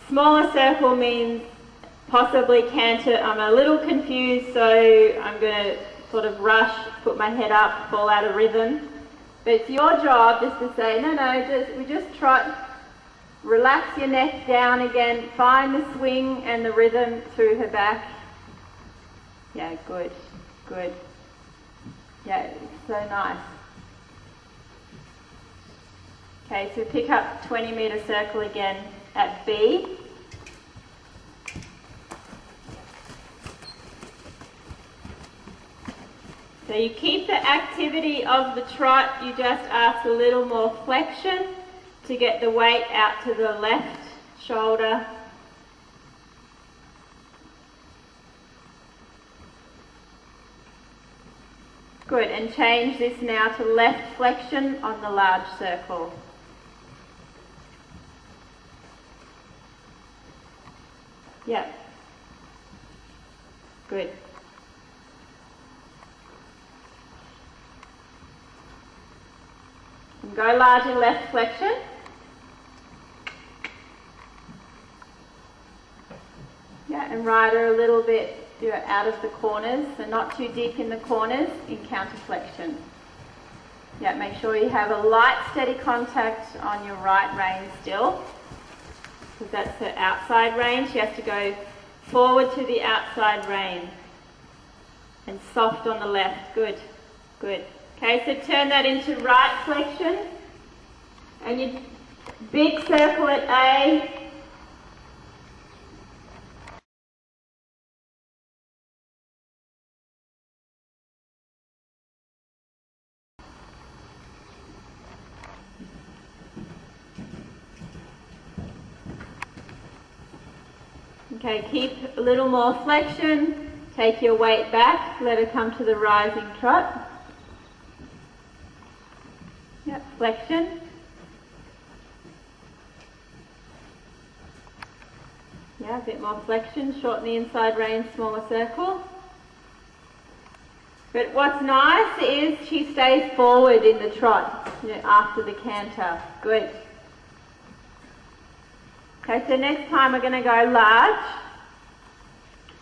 Smaller circle means possibly canter. I'm a little confused, so I'm going to sort of rush, put my head up, fall out of rhythm. But it's your job just to say, no, we just trot, relax your neck down again, find the swing and the rhythm through her back. Yeah, good, good. Yeah, it's so nice. Okay, so pick up 20-meter circle again at B. So you keep the activity of the trot, you just ask a little more flexion to get the weight out to the left shoulder. Good, and change this now to left flexion on the large circle. Yeah. Good. And go large in left flexion. Yeah, and ride her a little bit out of the corners, so not too deep in the corners, in counter flexion. Yeah, make sure you have a light steady contact on your right rein still, because that's her outside rein. She has to go forward to the outside rein and soft on the left. Good, good. Okay, so turn that into right flexion and your big circle at A. Okay, keep a little more flexion, take your weight back, let her come to the rising trot. Yep, flexion. Yeah, a bit more flexion, shorten the inside rein, smaller circle. But what's nice is she stays forward in the trot, after the canter. Good. Okay, so next time we're going to go large.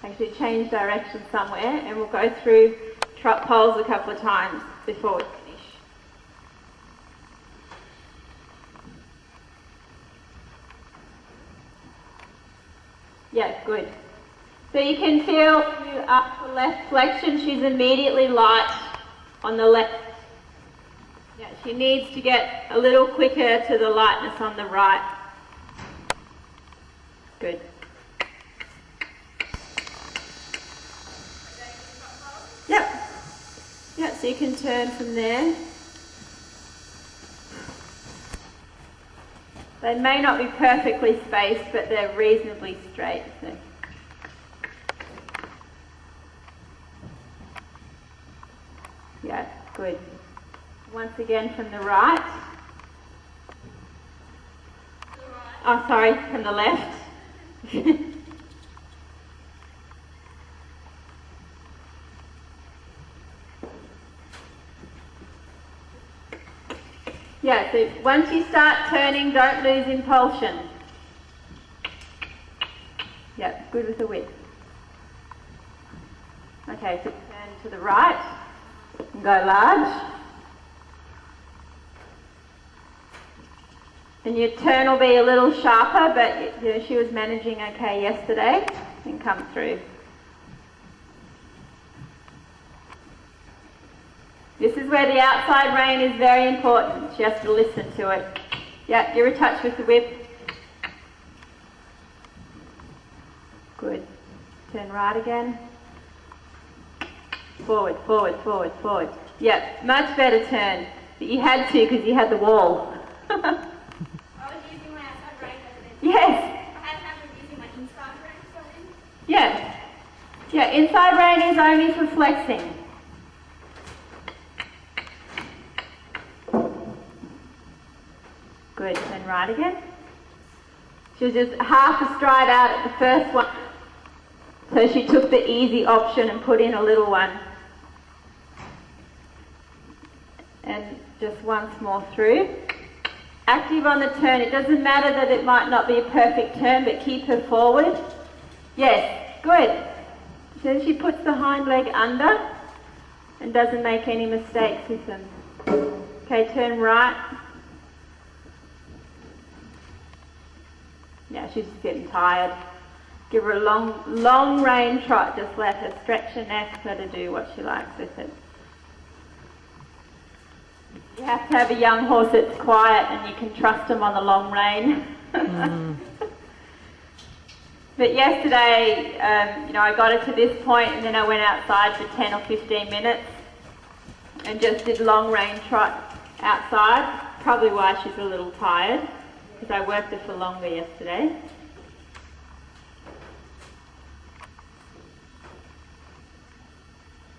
Actually change direction somewhere, and we'll go through trot poles a couple of times before we finish. Yeah, good. So you can feel up the left flexion, she's immediately light on the left. Yeah, she needs to get a little quicker to the lightness on the right. Good. Yep. Yep, so you can turn from there. They may not be perfectly spaced, but they're reasonably straight. So. Yeah, good. Once again from the right. Oh, sorry, from the left. Yeah, so once you start turning, don't lose impulsion. Yeah, good with the width. Okay, so turn to the right and go large. And your turn will be a little sharper, but she was managing okay yesterday and come through. This is where the outside rein is very important. She has to listen to it. Yeah, give her a touch with the whip. Good. Turn right again. Forward, forward, forward, forward. Yeah, much better turn. But you had to because you had the wall. I was using my outside rein. Yes. I had to using my inside rein or something. Yeah. Yeah, inside rein is only for flexing. Good, then right again. She was just half a stride out at the first one. So she took the easy option and put in a little one. And just once more through. Active on the turn. It doesn't matter that it might not be a perfect turn, but keep her forward. Yes, good. So she puts the hind leg under and doesn't make any mistakes with them. Okay, turn right. Yeah, she's just getting tired. Give her a long rein trot. Just let her stretch her neck, let her do what she likes with it. You have to have a young horse that's quiet and you can trust them on the long rein. But yesterday, I got her to this point and then I went outside for 10 or 15 minutes and just did long rein trot outside. Probably why she's a little tired, because I worked her for longer yesterday.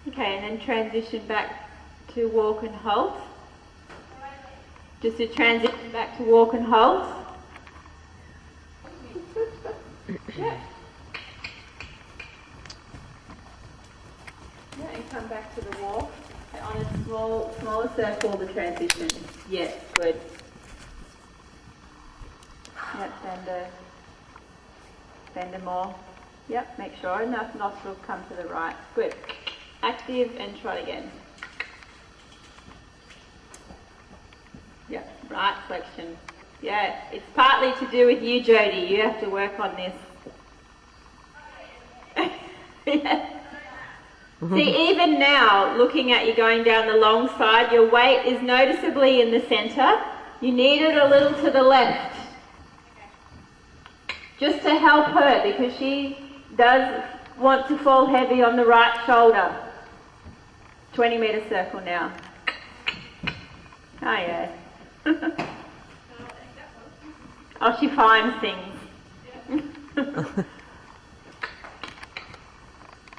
Okay, and then transition back to walk and halt. Just to transition back to walk and halt. Yeah. Yeah, and come back to the walk. Okay, on a smaller circle, the transition. Yes, good. Yep, bend her more. Yep, make sure enough nostrils come to the right. Good. Active and trot again. Yeah, right flexion. Yeah, it's partly to do with you, Jodie. You have to work on this. Yeah. See, even now, looking at you going down the long side, your weight is noticeably in the centre. You need it a little to the left. Just to help her, because she does want to fall heavy on the right shoulder. 20-metre circle now. Oh, yeah. Oh, she finds things.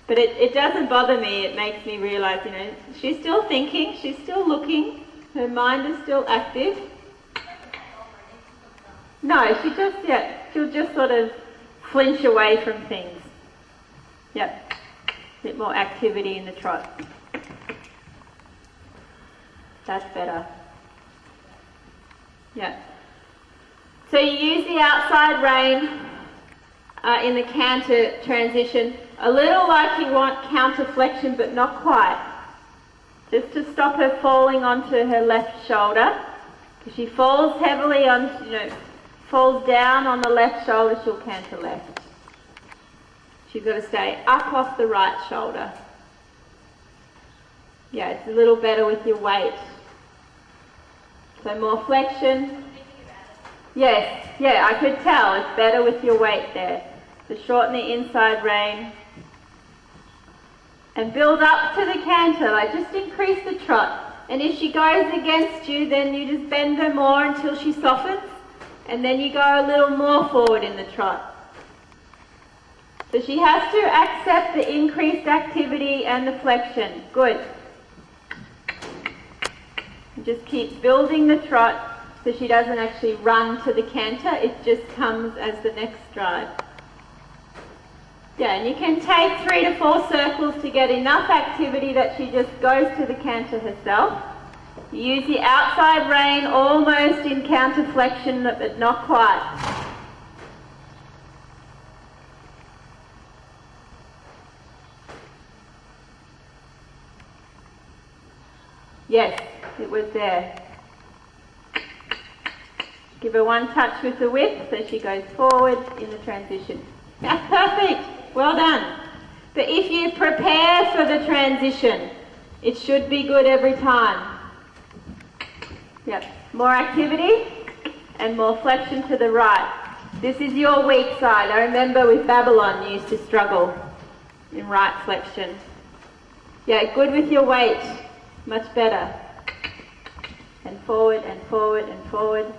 But it doesn't bother me. It makes me realise, she's still thinking, she's still looking, her mind is still active. No, she'll just sort of flinch away from things. Yep, a bit more activity in the trot. That's better. Yeah. So you use the outside rein in the canter transition, a little like you want counter flexion, but not quite. Just to stop her falling onto her left shoulder. If she falls heavily on, falls down on the left shoulder, she'll canter left. She's got to stay up off the right shoulder. Yeah, it's a little better with your weight. So more flexion. Yes, yeah, I could tell. It's better with your weight there. So shorten the inside rein. And build up to the canter. Like, just increase the trot. And if she goes against you, then you just bend her more until she softens. And then you go a little more forward in the trot. So she has to accept the increased activity and the flexion. Good. And just keep building the trot so she doesn't actually run to the canter. It just comes as the next stride. Yeah, and you can take 3 to 4 circles to get enough activity that she just goes to the canter herself. You use the outside rein almost in counter flexion, but not quite. Yes, it was there. Give her one touch with the whip so she goes forward in the transition. That's perfect. Well done. But if you prepare for the transition, it should be good every time. Yep. More activity and more flexion to the right. This is your weak side. I remember with Babylon you used to struggle in right flexion. Yeah, good with your weight. Much better. And forward and forward and forward.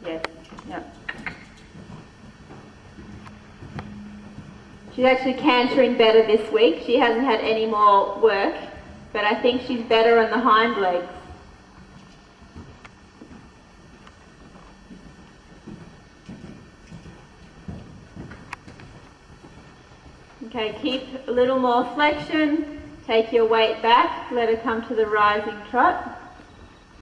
Yes. Yep. She's actually cantering better this week. She hasn't had any more work, but I think she's better on the hind legs. Okay, keep a little more flexion. Take your weight back. Let her come to the rising trot.